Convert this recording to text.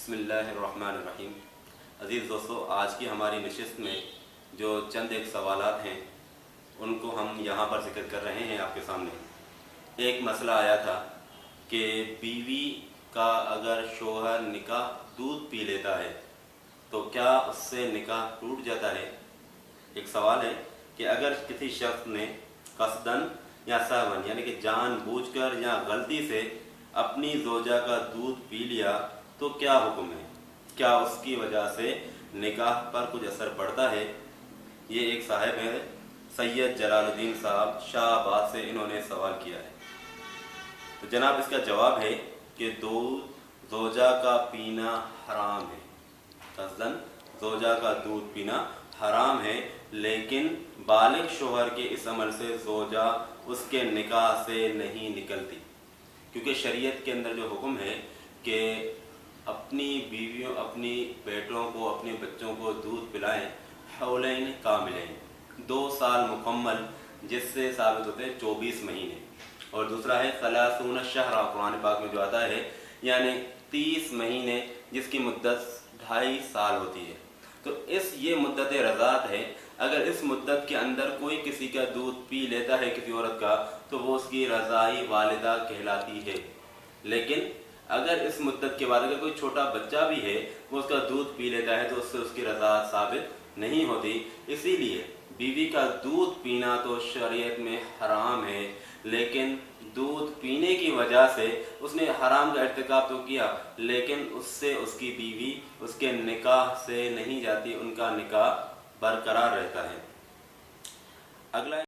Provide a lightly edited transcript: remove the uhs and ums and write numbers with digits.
बिस्मिल्लाहिर्रहमानिर्रहीम। अज़ीज़ दोस्तों, आज की हमारी नशिस्त में जो चंद एक सवालात हैं उनको हम यहाँ पर ज़िक्र कर रहे हैं आपके सामने। एक मसला आया था कि बीवी का अगर शोहर निकाह दूध पी लेता है तो क्या उससे निकाह टूट जाता है। एक सवाल है कि अगर किसी शख्स ने कसदन या सहवन यानी कि जानबूझकर या गलती से अपनी ज़ौजा का दूध पी लिया तो क्या हुक्म है, क्या उसकी वजह से निकाह पर कुछ असर पड़ता है। ये एक साहब है सैयद जलालुद्दीन साहब शाहबाद से, इन्होंने सवाल किया है। तो जनाब इसका जवाब है कि दूध ज़ौजा का पीना हराम है। कसदन ज़ौजा का दूध पीना हराम है, लेकिन बालिग शोहर के इस अमल से ज़ौजा उसके निकाह से नहीं निकलती, क्योंकि शरीयत के अंदर जो हुक्म है कि अपनी बीवियों, अपनी बेटों को, अपने बच्चों को दूध पिलाएं हौलैन कामिलैन, 2 साल मुकम्मल, जिससे साबित होते हैं 24 महीने। और दूसरा है सलासून शहरा, कुरान पाक में जो आता है, यानी 30 महीने, जिसकी मुद्दत 2.5 साल होती है। तो ये मुद्दत रज़ात है। अगर इस मुद्दत के अंदर कोई किसी का दूध पी लेता है किसी औरत का, तो वो उसकी रज़ाई वालिदा कहलाती है। लेकिन अगर इस मुद्दत के बाद अगर कोई छोटा बच्चा भी है वो उसका दूध पी लेता है तो उससे उसकी रज़ात साबित नहीं होती। इसीलिए बीवी का दूध पीना तो शरीयत में हराम है, लेकिन दूध पीने की वजह से उसने हराम का इर्तिकाब तो किया, लेकिन उससे उसकी बीवी उसके निकाह से नहीं जाती, उनका निकाह बरकरार रहता है। अगला